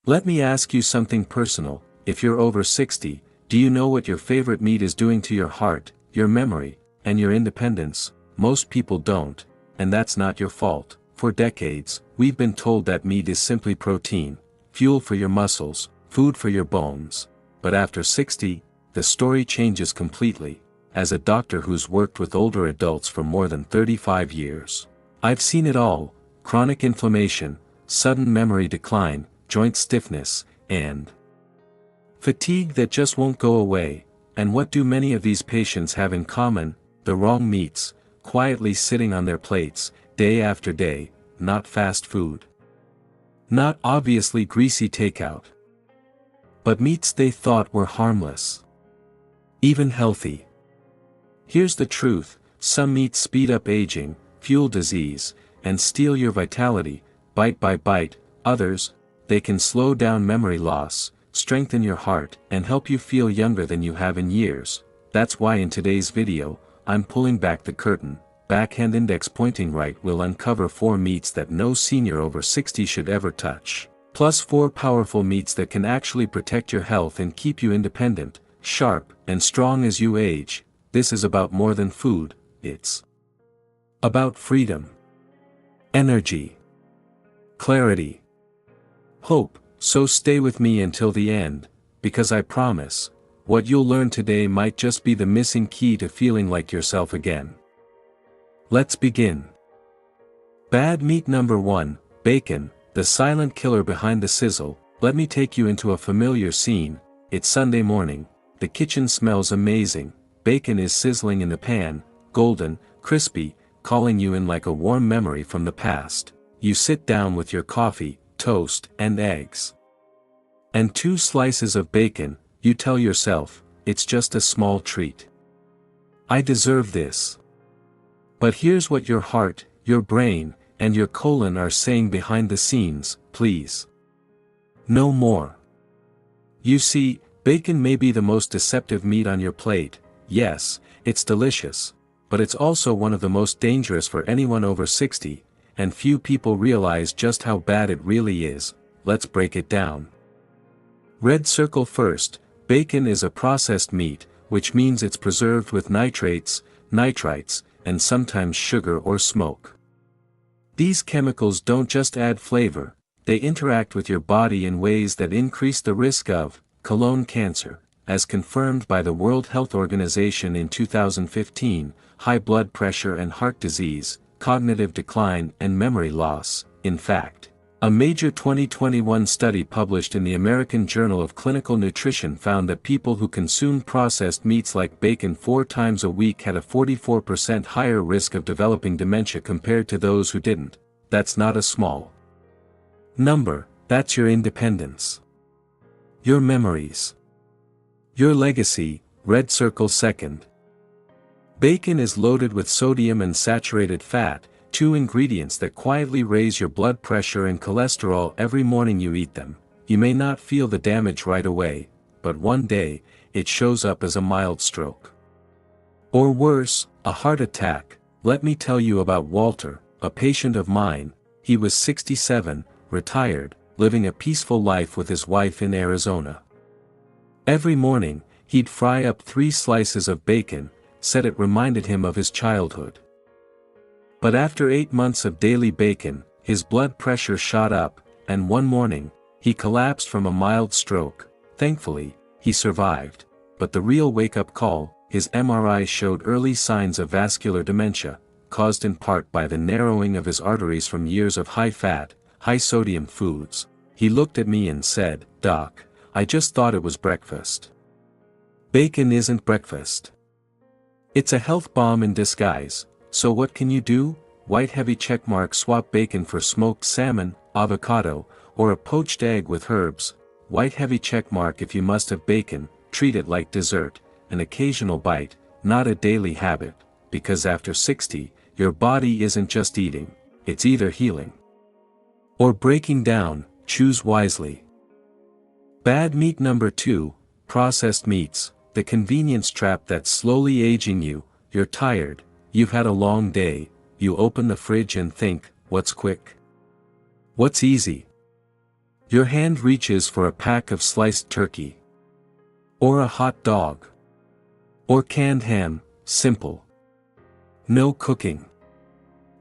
Let me ask you something personal. If you're over 60, do you know what your favorite meat is doing to your heart, your memory, and your independence? Most people don't, and that's not your fault. For decades, we've been told that meat is simply protein, fuel for your muscles, food for your bones. But after 60, the story changes completely. As a doctor who's worked with older adults for more than 35 years, I've seen it all: chronic inflammation, sudden memory decline, joint stiffness, and fatigue that just won't go away. And what do many of these patients have in common? The wrong meats, quietly sitting on their plates, day after day, not fast food, not obviously greasy takeout, but meats they thought were harmless, even healthy. Here's the truth: some meats speed up aging, fuel disease, and steal your vitality, bite by bite. Others, they can slow down memory loss, strengthen your heart, and help you feel younger than you have in years. That's why in today's video, I'm pulling back the curtain. Backhand index pointing right will uncover 4 meats that no senior over 60 should ever touch. Plus 4 powerful meats that can actually protect your health and keep you independent, sharp, and strong as you age. This is about more than food. It's about freedom, energy, clarity, hope. So stay with me until the end, because I promise, what you'll learn today might just be the missing key to feeling like yourself again. Let's begin. Bad meat number 1, bacon, the silent killer behind the sizzle. Let me take you into a familiar scene. It's Sunday morning. The kitchen smells amazing. Bacon is sizzling in the pan, golden, crispy, calling you in like a warm memory from the past. You sit down with your coffee, toast, and eggs, and 2 slices of bacon. You tell yourself, it's just a small treat. I deserve this. But here's what your heart, your brain, and your colon are saying behind the scenes: please, no more. You see, bacon may be the most deceptive meat on your plate. Yes, it's delicious, but it's also one of the most dangerous for anyone over 60, and few people realize just how bad it really is. Let's break it down. Red circle first. Bacon is a processed meat, which means it's preserved with nitrates, nitrites, and sometimes sugar or smoke. These chemicals don't just add flavor, they interact with your body in ways that increase the risk of colon cancer, as confirmed by the World Health Organization in 2015, high blood pressure and heart disease, cognitive decline and memory loss. In fact, a major 2021 study published in the American Journal of Clinical Nutrition found that people who consumed processed meats like bacon 4 times a week had a 44% higher risk of developing dementia compared to those who didn't. That's not a small number. That's your independence, your memories, your legacy. Red circle second. Bacon is loaded with sodium and saturated fat, 2 ingredients that quietly raise your blood pressure and cholesterol every morning you eat them. You may not feel the damage right away, but one day, it shows up as a mild stroke, or worse, a heart attack. Let me tell you about Walter, a patient of mine. He was 67, retired, living a peaceful life with his wife in Arizona. Every morning, he'd fry up 3 slices of bacon, said it reminded him of his childhood. But after 8 months of daily bacon, his blood pressure shot up, and one morning, he collapsed from a mild stroke. Thankfully, he survived. But the real wake-up call: his MRI showed early signs of vascular dementia, caused in part by the narrowing of his arteries from years of high-fat, high-sodium foods. He looked at me and said, "Doc, I just thought it was breakfast." Bacon isn't breakfast. It's a health bomb in disguise. So what can you do? White heavy checkmark: swap bacon for smoked salmon, avocado, or a poached egg with herbs. White heavy checkmark if you must have bacon. Treat it like dessert, an occasional bite, not a daily habit, because after 60, your body isn't just eating, it's either healing or breaking down. Choose wisely. Bad meat number 2, processed meats, the convenience trap that's slowly aging you. You're tired, you've had a long day, you open the fridge and think, what's quick? What's easy? Your hand reaches for a pack of sliced turkey. Or a hot dog. Or canned ham, simple. No cooking.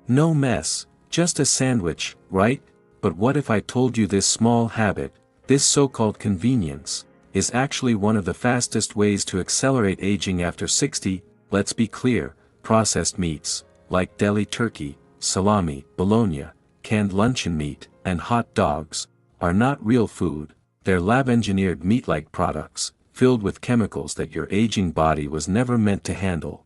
No mess, just a sandwich, right? But what if I told you this small habit, this so-called convenience, is actually one of the fastest ways to accelerate aging after 60? Let's be clear, processed meats, like deli turkey, salami, bologna, canned luncheon meat, and hot dogs, are not real food. They're lab-engineered meat-like products, filled with chemicals that your aging body was never meant to handle.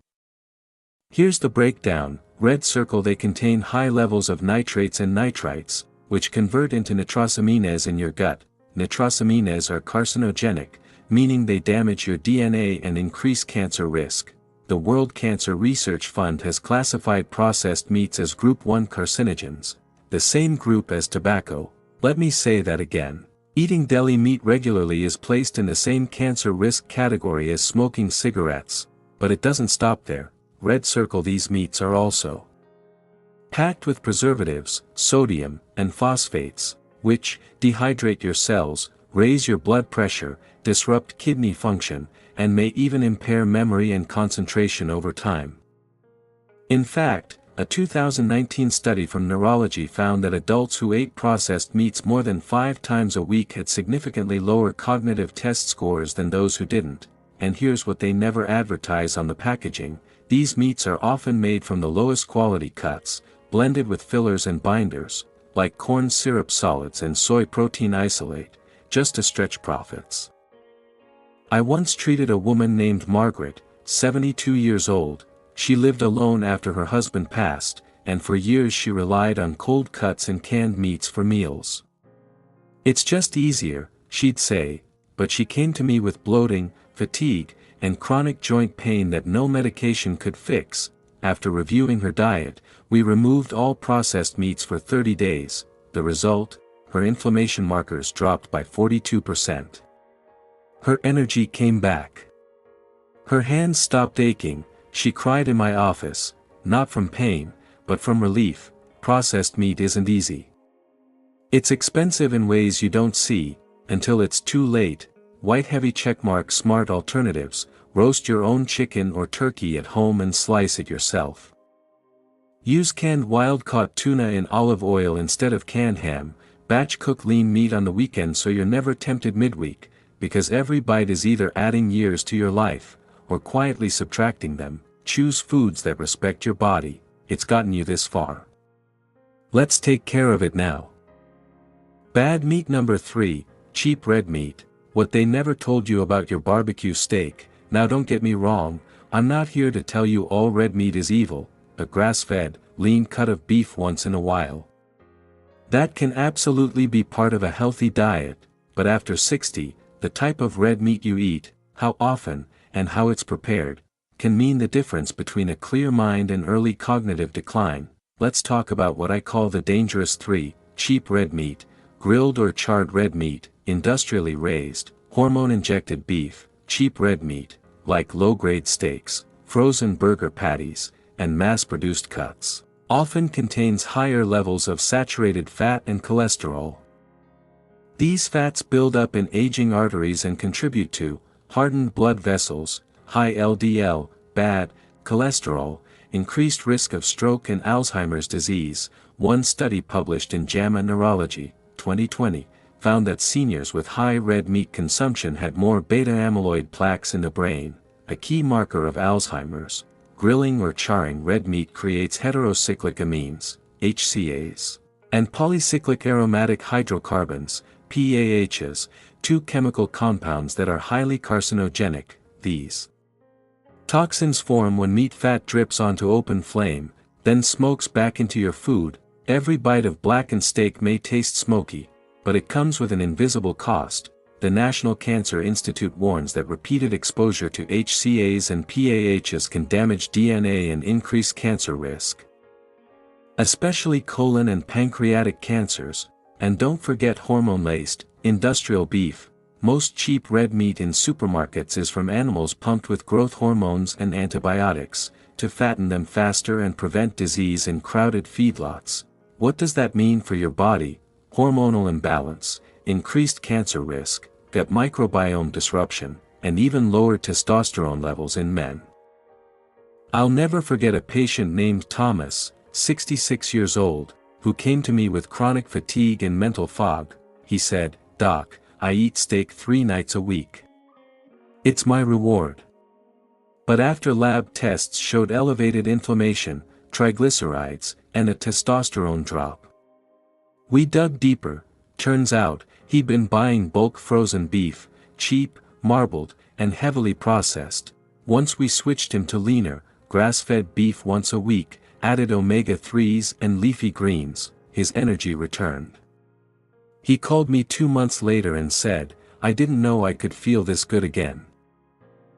Here's the breakdown. Red circle: they contain high levels of nitrates and nitrites, which convert into nitrosamines in your gut. Nitrosamines are carcinogenic, meaning they damage your DNA and increase cancer risk. The World Cancer Research Fund has classified processed meats as Group 1 carcinogens, the same group as tobacco. Let me say that again. Eating deli meat regularly is placed in the same cancer risk category as smoking cigarettes, but it doesn't stop there. Red circle: these meats are also packed with preservatives, sodium, and phosphates, which dehydrate your cells, raise your blood pressure, disrupt kidney function, and may even impair memory and concentration over time. In fact, a 2019 study from Neurology found that adults who ate processed meats more than 5 times a week had significantly lower cognitive test scores than those who didn't. And here's what they never advertise on the packaging: these meats are often made from the lowest quality cuts, blended with fillers and binders, like corn syrup solids and soy protein isolate, just to stretch profits. I once treated a woman named Margaret, 72 years old. She lived alone after her husband passed, and for years she relied on cold cuts and canned meats for meals. "It's just easier," she'd say, but she came to me with bloating, fatigue, and chronic joint pain that no medication could fix. After reviewing her diet, we removed all processed meats for 30 days. The result? Her inflammation markers dropped by 42%. Her energy came back. Her hands stopped aching. She cried in my office, not from pain, but from relief. Processed meat isn't easy. It's expensive in ways you don't see, until it's too late. White heavy checkmark: smart alternatives. Roast your own chicken or turkey at home and slice it yourself. Use canned wild-caught tuna in olive oil instead of canned ham. Batch cook lean meat on the weekend so you're never tempted midweek, because every bite is either adding years to your life, or quietly subtracting them. Choose foods that respect your body. It's gotten you this far. Let's take care of it now. Bad meat number 3, cheap red meat. What they never told you about your barbecue steak. Now don't get me wrong, I'm not here to tell you all red meat is evil. A grass-fed, lean cut of beef once in a while, that can absolutely be part of a healthy diet, but after 60, the type of red meat you eat, how often, and how it's prepared, can mean the difference between a clear mind and early cognitive decline. Let's talk about what I call the dangerous 3, cheap red meat, grilled or charred red meat, industrially raised, hormone-injected beef, cheap red meat, like low-grade steaks, frozen burger patties, and mass-produced cuts, often contains higher levels of saturated fat and cholesterol. These fats build up in aging arteries and contribute to hardened blood vessels, high LDL, bad cholesterol, increased risk of stroke and Alzheimer's disease. One study published in JAMA Neurology, 2020, found that seniors with high red meat consumption had more beta-amyloid plaques in the brain, a key marker of Alzheimer's. Grilling or charring red meat creates heterocyclic amines, HCAs, and polycyclic aromatic hydrocarbons, PAHs, 2 chemical compounds that are highly carcinogenic. These toxins form when meat fat drips onto open flame, then smokes back into your food. Every bite of blackened steak may taste smoky, but it comes with an invisible cost. The National Cancer Institute warns that repeated exposure to HCAs and PAHs can damage DNA and increase cancer risk, especially colon and pancreatic cancers. And don't forget hormone-laced, industrial beef. Most cheap red meat in supermarkets is from animals pumped with growth hormones and antibiotics, to fatten them faster and prevent disease in crowded feedlots. What does that mean for your body? Hormonal imbalance, increased cancer risk, gut microbiome disruption, and even lowered testosterone levels in men. I'll never forget a patient named Thomas, 66 years old, who came to me with chronic fatigue and mental fog. He said, "Doc, I eat steak 3 nights a week. It's my reward." But after lab tests showed elevated inflammation, triglycerides, and a testosterone drop. We dug deeper. Turns out, he'd been buying bulk frozen beef, cheap, marbled, and heavily processed. Once we switched him to leaner, grass-fed beef once a week, added omega-3s and leafy greens, his energy returned. He called me 2 months later and said, "I didn't know I could feel this good again."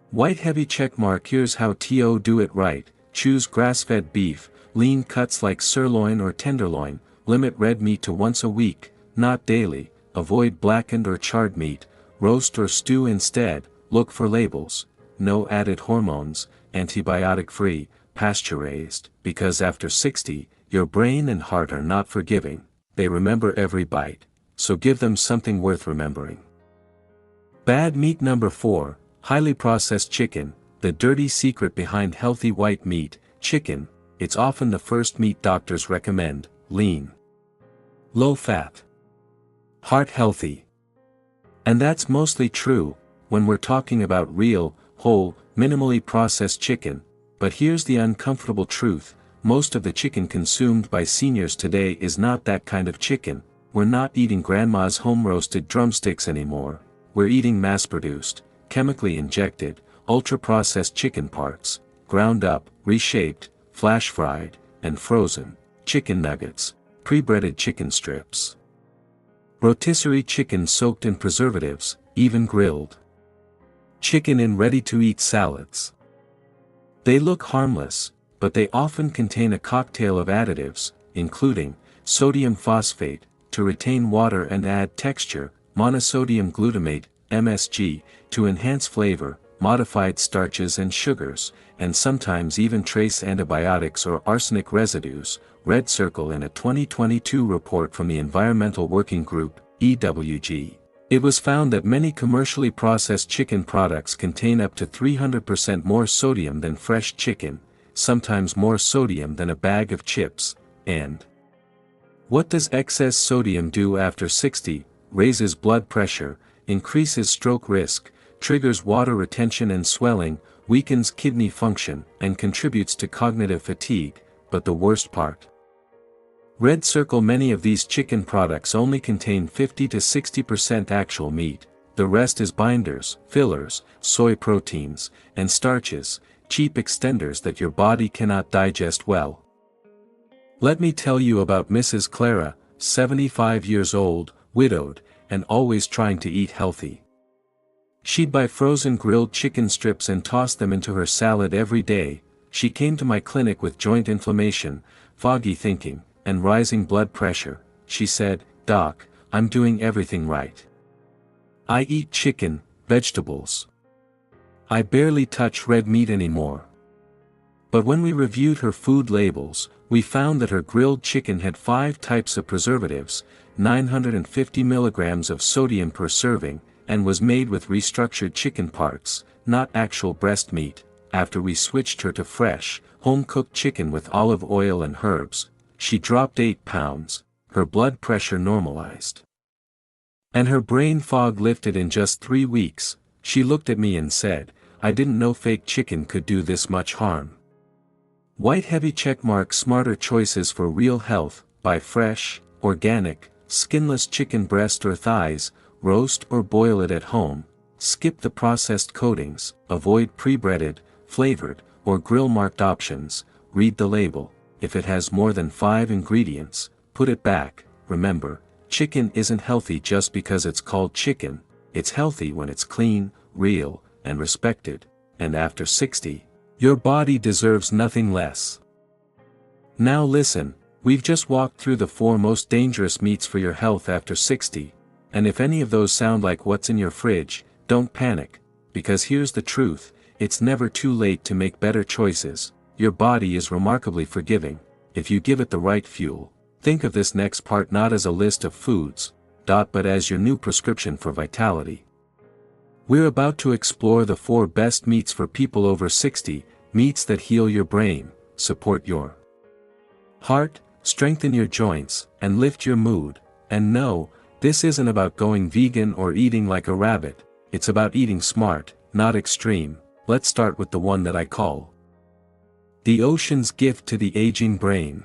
White heavy checkmark. Here's how to do it right. Choose grass-fed beef, lean cuts like sirloin or tenderloin, limit red meat to once a week, not daily, avoid blackened or charred meat, roast or stew instead, look for labels, no added hormones, antibiotic-free, pasture-raised, because after 60, your brain and heart are not forgiving, they remember every bite, so give them something worth remembering. Bad meat. Number 4, highly processed chicken, the dirty secret behind healthy white meat. Chicken, it's often the first meat doctors recommend, lean, low fat, heart healthy. And that's mostly true, when we're talking about real, whole, minimally processed chicken, but here's the uncomfortable truth, most of the chicken consumed by seniors today is not that kind of chicken. We're not eating grandma's home-roasted drumsticks anymore, we're eating mass-produced, chemically injected, ultra-processed chicken parts, ground up, reshaped, flash-fried, and frozen, chicken nuggets, pre-breaded chicken strips, rotisserie chicken soaked in preservatives, even grilled chicken in ready-to-eat salads. They look harmless, but they often contain a cocktail of additives, including sodium phosphate, to retain water and add texture, monosodium glutamate, MSG, to enhance flavor, modified starches and sugars, and sometimes even trace antibiotics or arsenic residues. Red Circle. In a 2022 report from the Environmental Working Group, EWG, it was found that many commercially processed chicken products contain up to 300% more sodium than fresh chicken, sometimes more sodium than a bag of chips. And what does excess sodium do after 60? Raises blood pressure, increases stroke risk, triggers water retention and swelling, weakens kidney function, and contributes to cognitive fatigue. But the worst part? Red Circle. Many of these chicken products only contain 50 to 60% actual meat, the rest is binders, fillers, soy proteins, and starches, cheap extenders that your body cannot digest well. Let me tell you about Mrs. Clara, 75 years old, widowed, and always trying to eat healthy. She'd buy frozen grilled chicken strips and toss them into her salad every day. She came to my clinic with joint inflammation, foggy thinking, and rising blood pressure. She said, "Doc, I'm doing everything right. I eat chicken, vegetables. I barely touch red meat anymore." But when we reviewed her food labels, we found that her grilled chicken had 5 types of preservatives, 950 milligrams of sodium per serving, and was made with restructured chicken parts, not actual breast meat. After we switched her to fresh, home-cooked chicken with olive oil and herbs, she dropped 8 pounds, her blood pressure normalized, and her brain fog lifted in just 3 weeks. She looked at me and said, "I didn't know fake chicken could do this much harm." White heavy checkmark. Smarter choices for real health. Buy fresh, organic, skinless chicken breast or thighs, roast or boil it at home, skip the processed coatings, avoid pre-breaded, flavored, or grill-marked options, read the label. If it has more than 5 ingredients, put it back. Remember, chicken isn't healthy just because it's called chicken, it's healthy when it's clean, real, and respected, and after 60, your body deserves nothing less. Now listen, we've just walked through the 4 most dangerous meats for your health after 60, and if any of those sound like what's in your fridge, don't panic, because here's the truth, it's never too late to make better choices. Your body is remarkably forgiving, if you give it the right fuel. Think of this next part not as a list of foods, but as your new prescription for vitality. We're about to explore the 4 best meats for people over 60, meats that heal your brain, support your heart, strengthen your joints, and lift your mood. And no, this isn't about going vegan or eating like a rabbit, it's about eating smart, not extreme. Let's start with the one that I call the ocean's gift to the aging brain.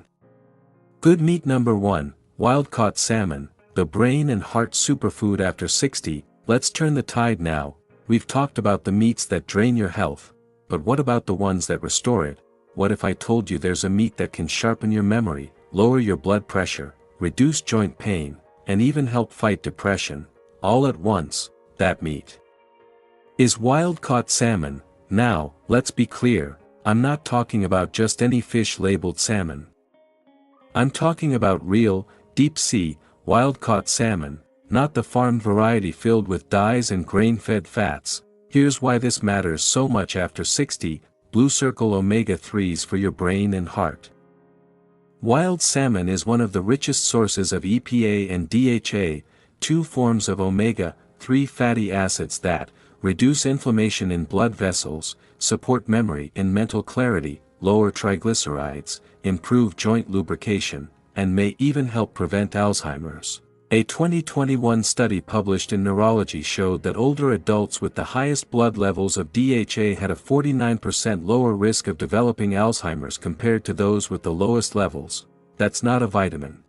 Good meat number 1, wild-caught salmon, the brain and heart superfood after 60. Let's turn the tide now. We've talked about the meats that drain your health, but what about the ones that restore it? What if I told you there's a meat that can sharpen your memory, lower your blood pressure, reduce joint pain, and even help fight depression, all at once? That meat is wild-caught salmon. Now, let's be clear, I'm not talking about just any fish labeled salmon. I'm talking about real, deep-sea, wild-caught salmon, not the farmed variety filled with dyes and grain-fed fats. Here's why this matters so much after 60, Blue Circle omega-3s for your brain and heart. Wild salmon is one of the richest sources of EPA and DHA, 2 forms of omega-3 fatty acids that reduce inflammation in blood vessels, support memory and mental clarity, lower triglycerides, improve joint lubrication, and may even help prevent Alzheimer's. A 2021 study published in Neurology showed that older adults with the highest blood levels of DHA had a 49% lower risk of developing Alzheimer's compared to those with the lowest levels. That's not a vitamin.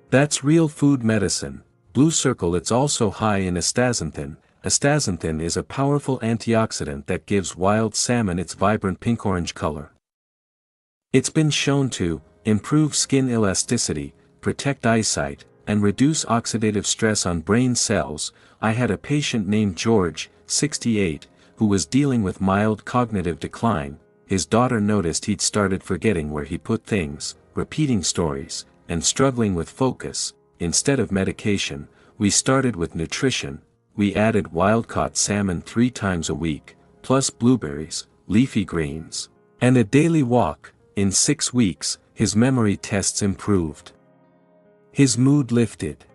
That's real food medicine. Blue Circle. It's also high in astaxanthin. Astaxanthin is a powerful antioxidant that gives wild salmon its vibrant pink-orange color. It's been shown to improve skin elasticity, protect eyesight, and reduce oxidative stress on brain cells. I had a patient named George, 68, who was dealing with mild cognitive decline. His daughter noticed he'd started forgetting where he put things, repeating stories, and struggling with focus. Instead of medication, we started with nutrition. We added wild-caught salmon 3 times a week, plus blueberries, leafy greens, and a daily walk. In 6 weeks, his memory tests improved. His mood lifted.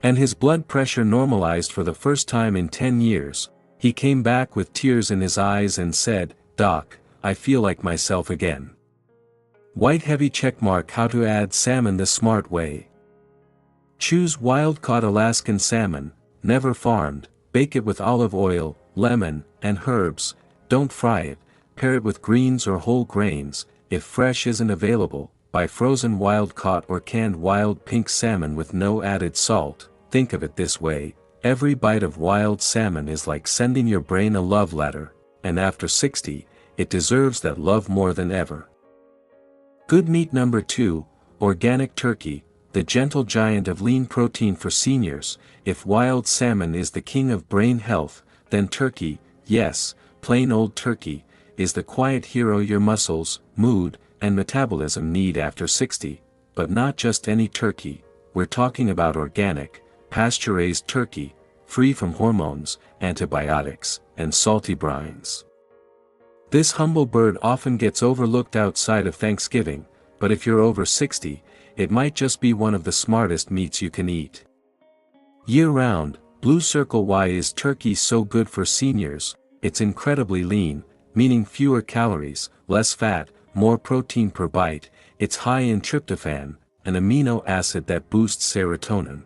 And his blood pressure normalized for the first time in 10 years. He came back with tears in his eyes and said, "Doc, I feel like myself again." White heavy checkmark. How to add salmon the smart way. Choose wild-caught Alaskan salmon, never farmed. Bake it with olive oil, lemon, and herbs. Don't fry it. Pair it with greens or whole grains. If fresh isn't available, buy frozen wild-caught or canned wild pink salmon with no added salt. Think of it this way, every bite of wild salmon is like sending your brain a love letter, and after 60, it deserves that love more than ever. Good meat number 2, organic turkey, the gentle giant of lean protein for seniors. If wild salmon is the king of brain health, then turkey, yes, plain old turkey, is the quiet hero your muscles, mood, and metabolism need after 60, but not just any turkey. We're talking about organic, pasture-raised turkey, free from hormones, antibiotics, and salty brines. This humble bird often gets overlooked outside of Thanksgiving, but if you're over 60, it might just be one of the smartest meats you can eat. Year-round, Blue Circle. Why is turkey so good for seniors? It's incredibly lean, meaning fewer calories, less fat, more protein per bite. It's high in tryptophan, an amino acid that boosts serotonin,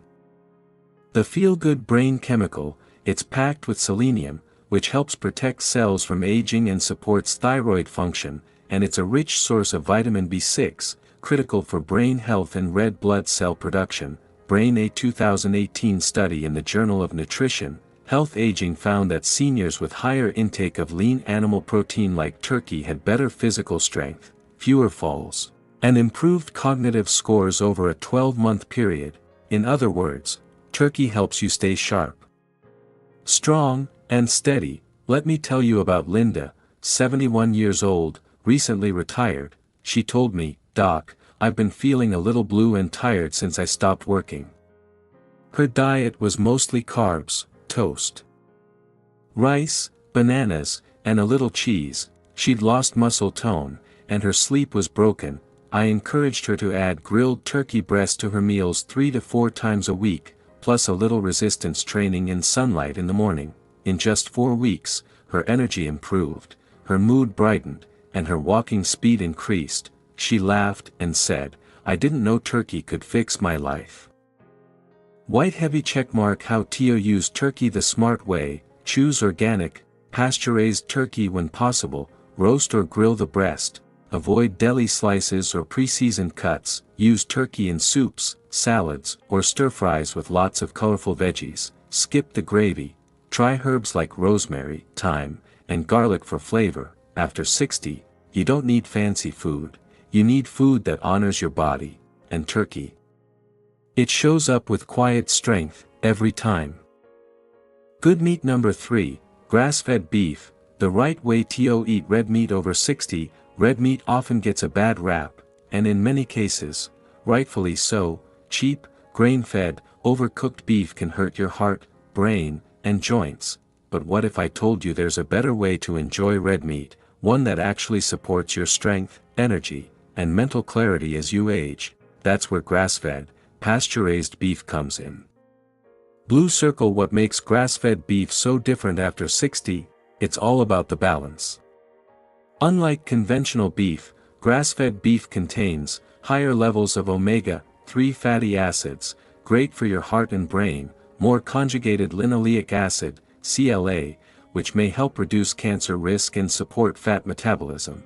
the feel-good brain chemical. It's packed with selenium, which helps protect cells from aging and supports thyroid function, and it's a rich source of vitamin B6, critical for brain health and red blood cell production. Brain. A 2018 study in the Journal of Nutrition, Health Aging found that seniors with higher intake of lean animal protein like turkey had better physical strength, fewer falls, and improved cognitive scores over a 12-month period. In other words, turkey helps you stay sharp, strong, and steady. Let me tell you about Linda, 71 years old, recently retired. She told me, "Doc, I've been feeling a little blue and tired since I stopped working." Her diet was mostly carbs, toast, rice, bananas, and a little cheese. She'd lost muscle tone, and her sleep was broken. I encouraged her to add grilled turkey breast to her meals 3 to 4 times a week, plus a little resistance training in sunlight in the morning. In just 4 weeks, her energy improved, her mood brightened, and her walking speed increased. She laughed and said, "I didn't know turkey could fix my life." White heavy checkmark. How to use turkey the smart way. Choose organic, pasture-raised turkey when possible. Roast or grill the breast. Avoid deli slices or pre-seasoned cuts. Use turkey in soups, salads, or stir-fries with lots of colorful veggies. Skip the gravy. Try herbs like rosemary, thyme, and garlic for flavor. After 60, you don't need fancy food. You need food that honors your body, and turkey. It shows up with quiet strength, every time. Good meat. Number 3, grass-fed beef. The right way to eat red meat. Over 60, red meat often gets a bad rap, and in many cases, rightfully so. Cheap, grain-fed, overcooked beef can hurt your heart, brain, and joints. But what if I told you there's a better way to enjoy red meat, one that actually supports your strength, energy, and mental clarity as you age? That's where grass-fed, pasture-raised beef comes in. Blue circle. What makes grass-fed beef so different after 60? It's all about the balance. Unlike conventional beef, grass-fed beef contains higher levels of omega-3 fatty acids, great for your heart and brain, more conjugated linoleic acid, CLA, which may help reduce cancer risk and support fat metabolism.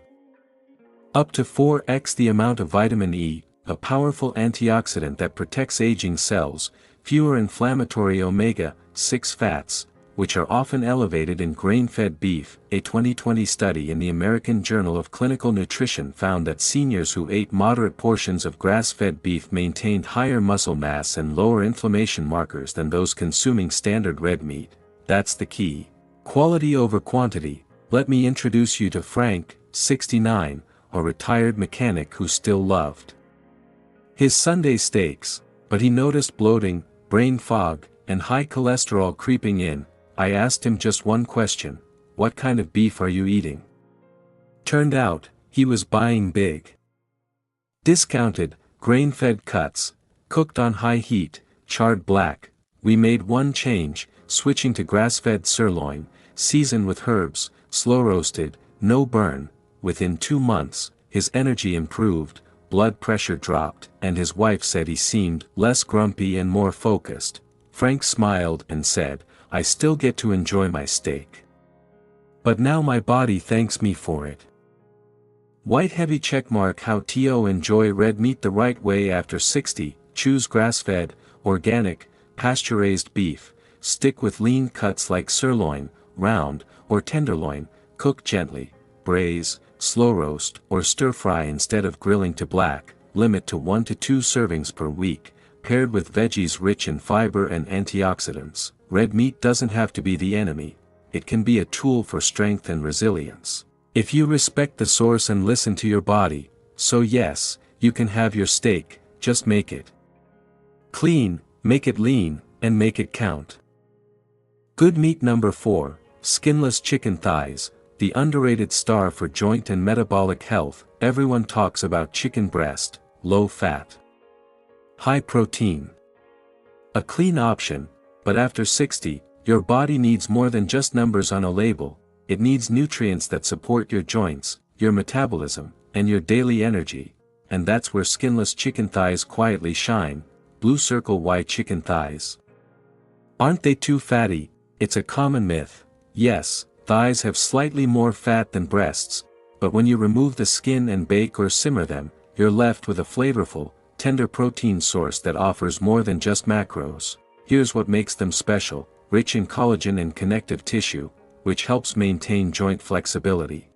Up to 4x the amount of vitamin E, a powerful antioxidant that protects aging cells, fewer inflammatory omega-6 fats, which are often elevated in grain-fed beef. A 2020 study in the American Journal of Clinical Nutrition found that seniors who ate moderate portions of grass-fed beef maintained higher muscle mass and lower inflammation markers than those consuming standard red meat. That's the key. Quality over quantity. Let me introduce you to Frank, 69, a retired mechanic who still loved his Sunday steaks, but he noticed bloating, brain fog, and high cholesterol creeping in. I asked him just one question: what kind of beef are you eating? Turned out, he was buying big, discounted, grain-fed cuts, cooked on high heat, charred black. We made one change, switching to grass-fed sirloin, seasoned with herbs, slow-roasted, no burn. Within 2 months, his energy improved, blood pressure dropped, and his wife said he seemed less grumpy and more focused. Frank smiled and said, "I still get to enjoy my steak, but now my body thanks me for it." White heavy checkmark. How to enjoy red meat the right way after 60. Choose grass-fed, organic, pasture-raised beef. Stick with lean cuts like sirloin, round, or tenderloin. Cook gently, braise, slow roast, or stir-fry instead of grilling to black. Limit to 1 to 2 servings per week, paired with veggies rich in fiber and antioxidants. Red meat doesn't have to be the enemy. It can be a tool for strength and resilience, if you respect the source and listen to your body. So yes, you can have your steak, just make it clean, make it lean, and make it count. Good meat. Number 4, skinless chicken thighs. The underrated star for joint and metabolic health. Everyone talks about chicken breast, low fat, high protein, a clean option, but after 60, your body needs more than just numbers on a label. It needs nutrients that support your joints, your metabolism, and your daily energy. And that's where skinless chicken thighs quietly shine. Blue circle. Why chicken thighs? Aren't they too fatty? It's a common myth. Yes, thighs have slightly more fat than breasts, but when you remove the skin and bake or simmer them, you're left with a flavorful, tender protein source that offers more than just macros. Here's what makes them special: rich in collagen and connective tissue, which helps maintain joint flexibility.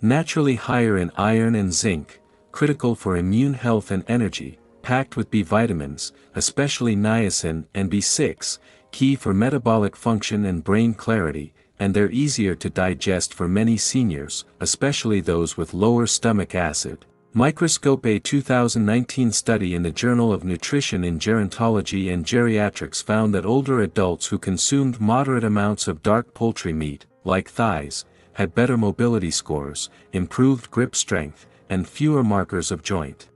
Naturally higher in iron and zinc, critical for immune health and energy. Packed with B vitamins, especially niacin and B6, key for metabolic function and brain clarity. And they're easier to digest for many seniors, especially those with lower stomach acid. Microscope. A 2019 study in the Journal of Nutrition in Gerontology and Geriatrics found that older adults who consumed moderate amounts of dark poultry meat, like thighs, had better mobility scores, improved grip strength, and fewer markers of joint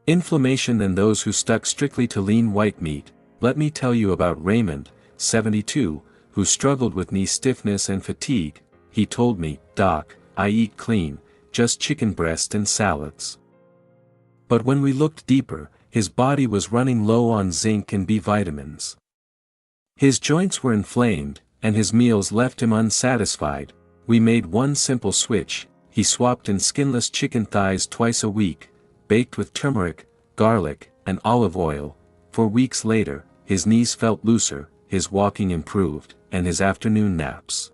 inflammation than those who stuck strictly to lean white meat. Let me tell you about Raymond, 72, who struggled with knee stiffness and fatigue. He told me, "Doc, I eat clean, just chicken breast and salads." But when we looked deeper, his body was running low on zinc and B vitamins. His joints were inflamed, and his meals left him unsatisfied. We made one simple switch. He swapped in skinless chicken thighs twice a week, baked with turmeric, garlic, and olive oil. 4 weeks later, his knees felt looser, his walking improved, and his afternoon naps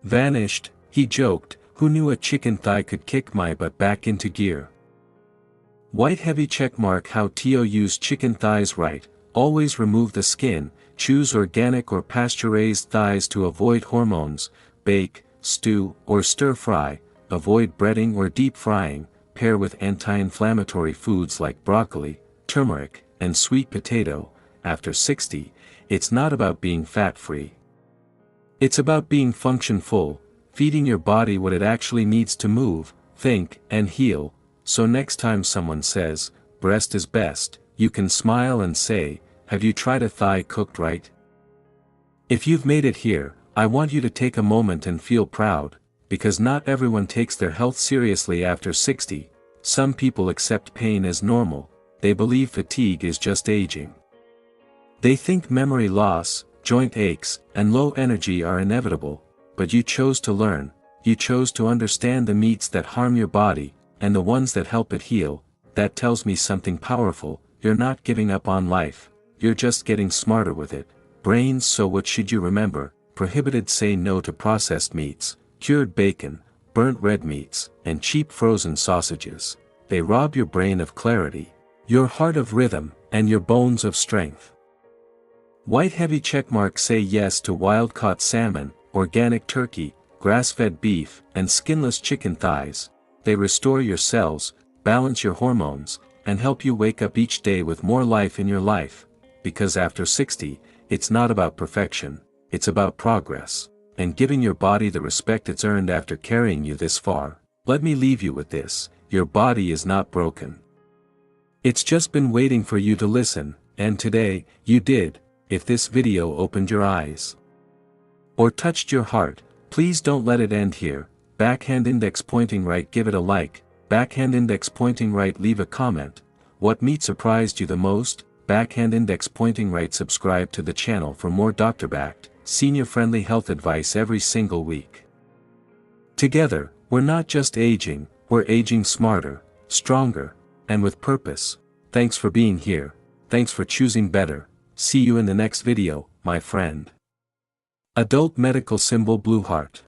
vanished. He joked, "Who knew a chicken thigh could kick my butt back into gear?" White heavy checkmark. How to use chicken thighs right. Always remove the skin, choose organic or pasture-raised thighs to avoid hormones, bake, stew, or stir-fry, avoid breading or deep frying, pair with anti-inflammatory foods like broccoli, turmeric, and sweet potato. After 60, it's not about being fat-free. It's about being function-full, feeding your body what it actually needs to move, think, and heal. So next time someone says, "Breast is best," you can smile and say, "Have you tried a thigh cooked right?" If you've made it here, I want you to take a moment and feel proud, because not everyone takes their health seriously after 60. Some people accept pain as normal. They believe fatigue is just aging. They think memory loss, joint aches, and low energy are inevitable, but you chose to learn. You chose to understand the meats that harm your body, and the ones that help it heal. That tells me something powerful. You're not giving up on life. You're just getting smarter with it. Brains. So what should you remember? Prohibited. Say no to processed meats, cured bacon, burnt red meats, and cheap frozen sausages. They rob your brain of clarity, your heart of rhythm, and your bones of strength. White heavy checkmark. Say yes to wild-caught salmon, organic turkey, grass-fed beef, and skinless chicken thighs. They restore your cells, balance your hormones, and help you wake up each day with more life in your life. Because after 60, it's not about perfection, it's about progress, and giving your body the respect it's earned after carrying you this far. Let me leave you with this: your body is not broken. It's just been waiting for you to listen, and today, you did. If this video opened your eyes or touched your heart, please don't let it end here. Backhand index pointing right, give it a like. Backhand index pointing right, leave a comment. What meat surprised you the most? Backhand index pointing right. Subscribe to the channel for more doctor-backed, senior-friendly health advice every single week. Together, we're not just aging, we're aging smarter, stronger, and with purpose. Thanks for being here. Thanks for choosing better. See you in the next video, my friend. Adult medical symbol blue heart.